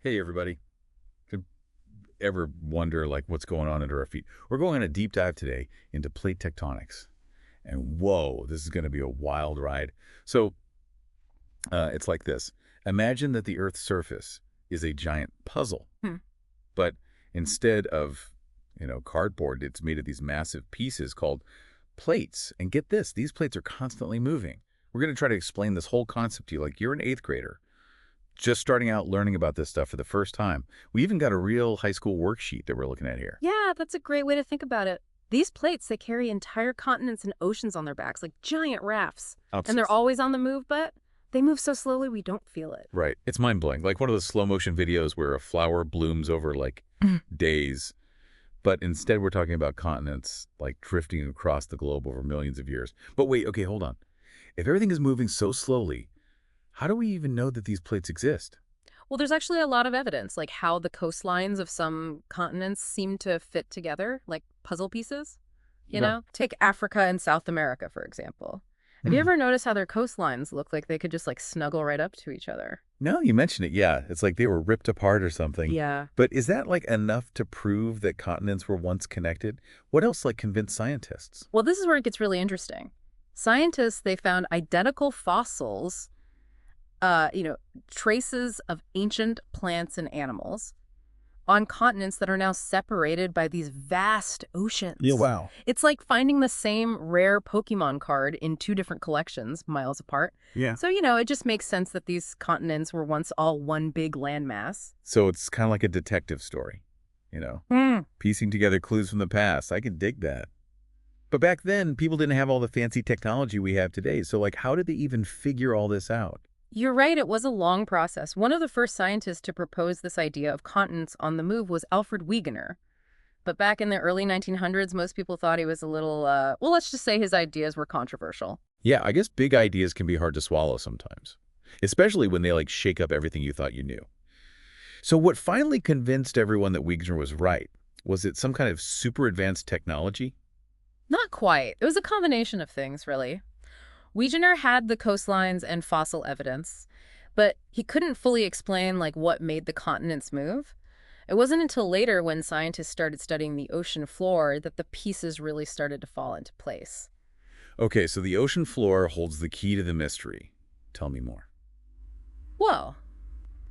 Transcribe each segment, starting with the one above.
Hey, everybody. Could ever wonder like what's going on under our feet? We're going on a deep dive today into plate tectonics. And whoa, this is going to be a wild ride. So it's like this. Imagine that the Earth's surface is a giant puzzle, Hmm. but instead of, cardboard, it's made of these massive pieces called plates. And get this, these plates are constantly moving. We're going to try to explain this whole concept to you like you're an eighth grader just starting out learning about this stuff for the first time. We even got a real high school worksheet that we're looking at here. Yeah, that's a great way to think about it. These plates, they carry entire continents and oceans on their backs, like giant rafts. And they're always on the move, but they move so slowly we don't feel it. Right. It's mind-blowing. Like one of those slow-motion videos where a flower blooms over like days. But instead we're talking about continents like drifting across the globe over millions of years. But wait, okay, hold on. If everything is moving so slowly, how do we even know that these plates exist? Well, there's actually a lot of evidence, like how the coastlines of some continents seem to fit together, like puzzle pieces. Yeah. Take Africa and South America, for example. Have you ever noticed how their coastlines look like they could just like snuggle right up to each other? No, you mentioned it. Yeah, it's like they were ripped apart or something. Yeah. But is that like enough to prove that continents were once connected? What else like convinced scientists? Well, this is where it gets really interesting. Scientists, they found identical fossils, uh, you know, traces of ancient plants and animals on continents that are now separated by these vast oceans. Wow. It's like finding the same rare Pokemon card in two different collections, miles apart. Yeah. So, it just makes sense that these continents were once all one big landmass. So it's kind of like a detective story, piecing together clues from the past. I can dig that. But back then, people didn't have all the fancy technology we have today. So like, how did they even figure all this out? You're right, it was a long process. One of the first scientists to propose this idea of continents on the move was Alfred Wegener. But back in the early 1900s, most people thought he was a little, well, let's just say his ideas were controversial. Yeah, I guess big ideas can be hard to swallow sometimes, especially when they like shake up everything you thought you knew. So what finally convinced everyone that Wegener was right? Was it some kind of super advanced technology? Not quite. It was a combination of things, really. Wegener had the coastlines and fossil evidence, but he couldn't fully explain what made the continents move. It wasn't until later when scientists started studying the ocean floor that the pieces really started to fall into place. Okay, so the ocean floor holds the key to the mystery. Tell me more. Well,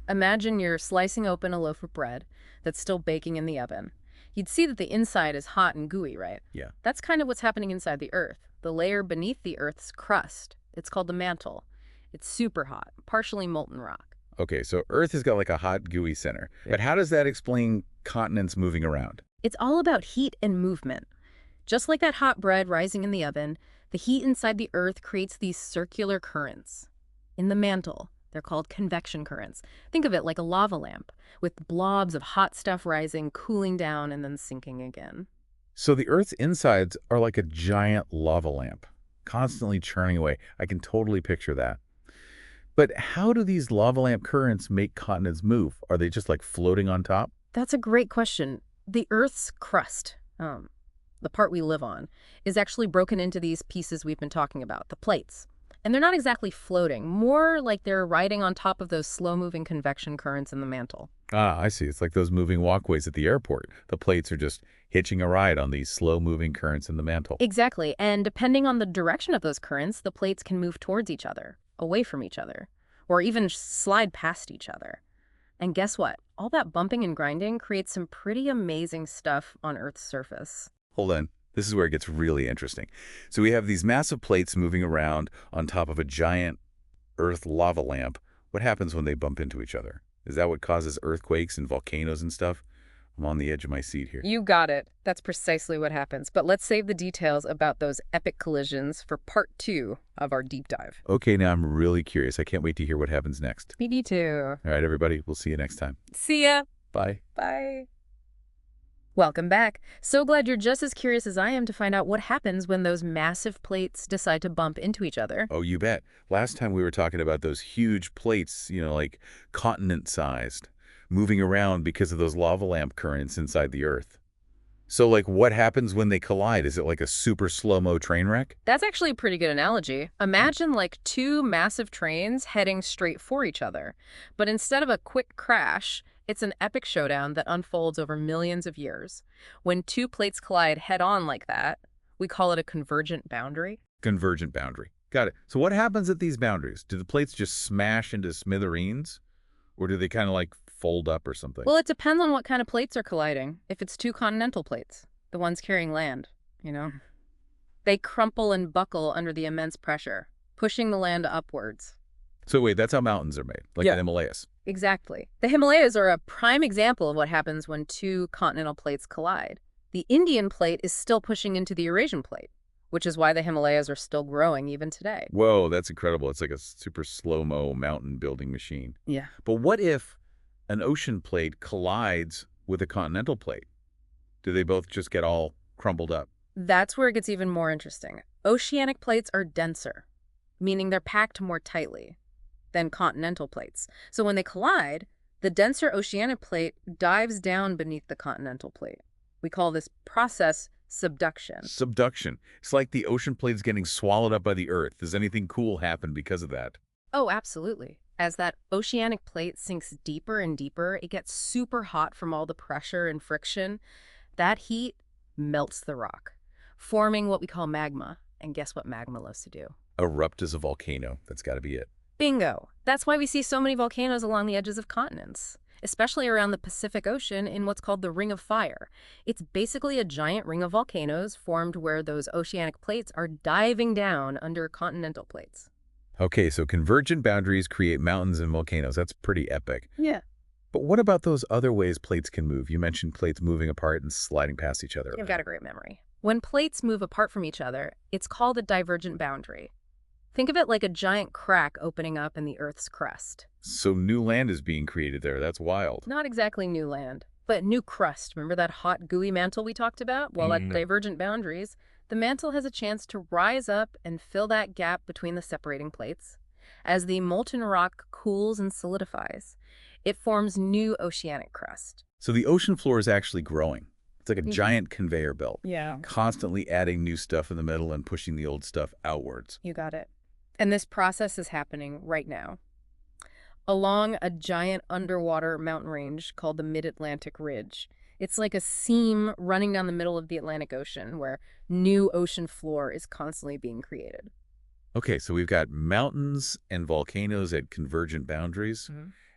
imagine you're slicing open a loaf of bread that's still baking in the oven. You'd see that the inside is hot and gooey, right? Yeah. That's kind of what's happening inside the Earth, the layer beneath the Earth's crust. It's called the mantle. It's super hot, partially molten rock. Okay, so Earth has got like a hot, gooey center. But how does that explain continents moving around? It's all about heat and movement. Just like that hot bread rising in the oven, the heat inside the Earth creates these circular currents. In the mantle, they're called convection currents. Think of it like a lava lamp, with blobs of hot stuff rising, cooling down, and then sinking again. So the Earth's insides are like a giant lava lamp, constantly churning away. I can totally picture that. But how do these lava lamp currents make continents move? Are they just like floating on top? That's a great question. The Earth's crust, the part we live on, is actually broken into these pieces we've been talking about, the plates. And they're not exactly floating, more like they're riding on top of those slow-moving convection currents in the mantle. Ah, I see. It's like those moving walkways at the airport. The plates are just hitching a ride on these slow-moving currents in the mantle. Exactly, and depending on the direction of those currents, the plates can move towards each other, away from each other, or even slide past each other. And guess what? All that bumping and grinding creates some pretty amazing stuff on Earth's surface. Hold on. This is where it gets really interesting. So we have these massive plates moving around on top of a giant Earth lava lamp. What happens when they bump into each other? Is that what causes earthquakes and volcanoes and stuff? I'm on the edge of my seat here. You got it. That's precisely what happens. But let's save the details about those epic collisions for part 2 of our deep dive. Okay, now I'm really curious. I can't wait to hear what happens next. Me too. All right, everybody. We'll see you next time. See ya. Bye. Bye. Welcome back. So glad you're just as curious as I am to find out what happens when those massive plates decide to bump into each other. Oh, you bet. Last time we were talking about those huge plates, like continent-sized, moving around because of those lava lamp currents inside the Earth. So, like, what happens when they collide? Is it like a super slow-mo train wreck? That's actually a pretty good analogy. Imagine like two massive trains heading straight for each other. But instead of a quick crash, It's an epic showdown that unfolds over millions of years. When two plates collide head-on like that, we call it a convergent boundary. Convergent boundary. Got it. So what happens at these boundaries? Do the plates just smash into smithereens? Or do they kind of like fold up or something? Well, it depends on what kind of plates are colliding. If it's two continental plates, the ones carrying land, you know, they crumple and buckle under the immense pressure, pushing the land upwards. So wait, that's how mountains are made, like Yeah. the Himalayas. Exactly. The Himalayas are a prime example of what happens when two continental plates collide. The Indian plate is still pushing into the Eurasian plate, which is why the Himalayas are still growing even today. Whoa, that's incredible. It's like a super slow-mo mountain building machine. Yeah. But what if an ocean plate collides with a continental plate? Do they both just get all crumbled up? That's where it gets even more interesting. Oceanic plates are denser, meaning they're packed more tightly than continental plates. So when they collide, the denser oceanic plate dives down beneath the continental plate. We call this process subduction. Subduction. It's like the ocean plate is getting swallowed up by the Earth. Does anything cool happen because of that? Oh, absolutely. As that oceanic plate sinks deeper and deeper, it gets super hot from all the pressure and friction. That heat melts the rock, forming what we call magma. And guess what magma loves to do? Erupt as a volcano. That's got to be it. Bingo! That's why we see so many volcanoes along the edges of continents, especially around the Pacific Ocean in what's called the Ring of Fire. It's basically a giant ring of volcanoes formed where those oceanic plates are diving down under continental plates. Okay, so convergent boundaries create mountains and volcanoes. That's pretty epic. Yeah. But what about those other ways plates can move? You mentioned plates moving apart and sliding past each other. You've got a great memory. When plates move apart from each other, it's called a divergent boundary. Think of it like a giant crack opening up in the Earth's crust. So new land is being created there. That's wild. Not exactly new land, but new crust. Remember that hot, gooey mantle we talked about? Well, at divergent boundaries, the mantle has a chance to rise up and fill that gap between the separating plates. As the molten rock cools and solidifies, it forms new oceanic crust. So the ocean floor is actually growing. It's like a giant conveyor belt, Yeah. constantly adding new stuff in the middle and pushing the old stuff outwards. You got it. And this process is happening right now along a giant underwater mountain range called the Mid-Atlantic Ridge. It's like a seam running down the middle of the Atlantic Ocean where new ocean floor is constantly being created. Okay, so we've got mountains and volcanoes at convergent boundaries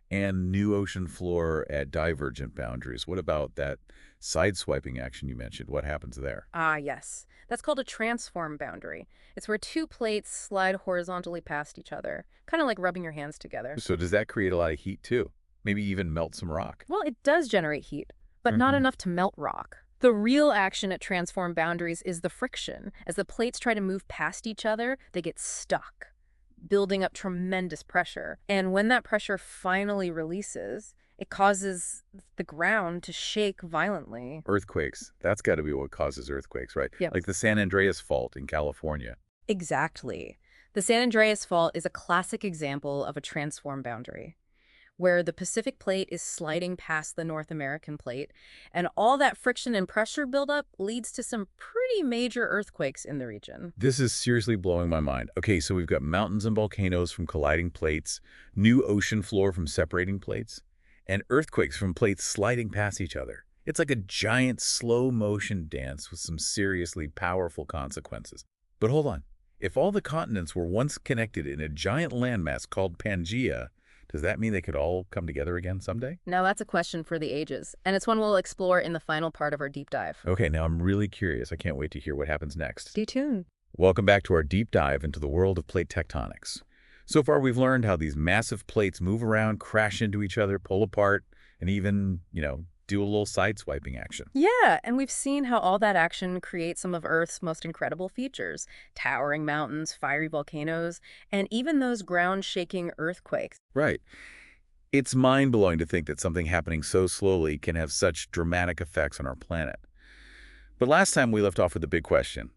and new ocean floor at divergent boundaries. What about that side-swiping action you mentioned? What happens there? Ah, yes. That's called a transform boundary. It's where two plates slide horizontally past each other, kind of like rubbing your hands together. So does that create a lot of heat too? Maybe even melt some rock? Well, it does generate heat, but not enough to melt rock. The real action at transform boundaries is the friction. As the plates try to move past each other, they get stuck, building up tremendous pressure. And when that pressure finally releases, it causes the ground to shake violently. Earthquakes. That's got to be what causes earthquakes, right? Yep. Like the San Andreas Fault in California. Exactly. The San Andreas Fault is a classic example of a transform boundary, where the Pacific plate is sliding past the North American plate, and all that friction and pressure buildup leads to some pretty major earthquakes in the region. This is seriously blowing my mind. Okay, so we've got mountains and volcanoes from colliding plates, new ocean floor from separating plates, and earthquakes from plates sliding past each other. It's like a giant slow-motion dance with some seriously powerful consequences. But hold on. If all the continents were once connected in a giant landmass called Pangaea, does that mean they could all come together again someday? Now that's a question for the ages, and it's one we'll explore in the final part of our deep dive. Okay, now I'm really curious. I can't wait to hear what happens next. Stay tuned. Welcome back to our deep dive into the world of plate tectonics. So far, we've learned how these massive plates move around, crash into each other, pull apart, and even, do a little side-swiping action. Yeah, and we've seen how all that action creates some of Earth's most incredible features. Towering mountains, fiery volcanoes, and even those ground-shaking earthquakes. Right. It's mind-blowing to think that something happening so slowly can have such dramatic effects on our planet. But last time we left off with the big question.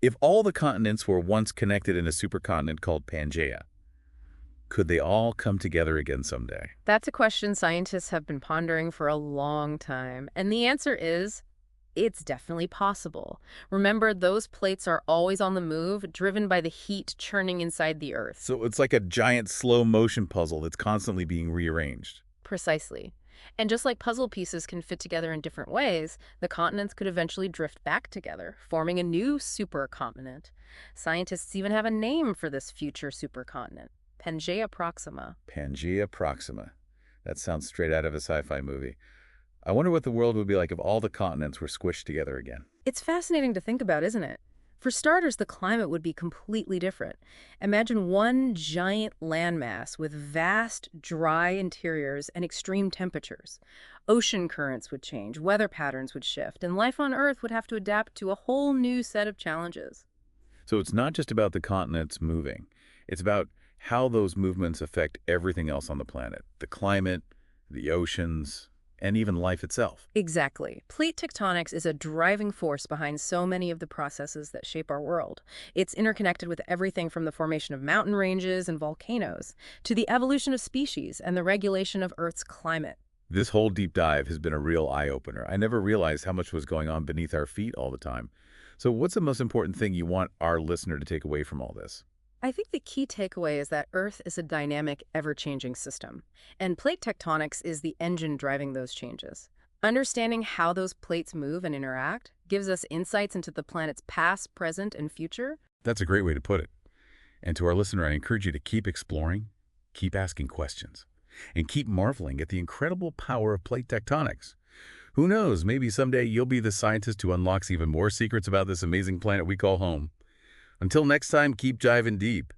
If all the continents were once connected in a supercontinent called Pangaea, could they all come together again someday? That's a question scientists have been pondering for a long time, and the answer is it's definitely possible. Remember, those plates are always on the move, driven by the heat churning inside the Earth. So it's like a giant slow-motion puzzle that's constantly being rearranged. Precisely. And just like puzzle pieces can fit together in different ways, the continents could eventually drift back together, forming a new supercontinent. Scientists even have a name for this future supercontinent, Pangaea Proxima. Pangaea Proxima. That sounds straight out of a sci-fi movie. I wonder what the world would be like if all the continents were squished together again. It's fascinating to think about, isn't it? For starters, the climate would be completely different. Imagine one giant landmass with vast, dry interiors and extreme temperatures. Ocean currents would change, weather patterns would shift, and life on Earth would have to adapt to a whole new set of challenges. So it's not just about the continents moving. It's about how those movements affect everything else on the planet. The climate, the oceans, and even life itself. Exactly. Plate tectonics is a driving force behind so many of the processes that shape our world. It's interconnected with everything from the formation of mountain ranges and volcanoes to the evolution of species and the regulation of Earth's climate. This whole deep dive has been a real eye-opener. I never realized how much was going on beneath our feet all the time. So what's the most important thing you want our listener to take away from all this? I think the key takeaway is that Earth is a dynamic, ever-changing system, and plate tectonics is the engine driving those changes. Understanding how those plates move and interact gives us insights into the planet's past, present, and future. That's a great way to put it. And to our listener, I encourage you to keep exploring, keep asking questions, and keep marveling at the incredible power of plate tectonics. Who knows, maybe someday you'll be the scientist who unlocks even more secrets about this amazing planet we call home. Until next time, keep diving deep.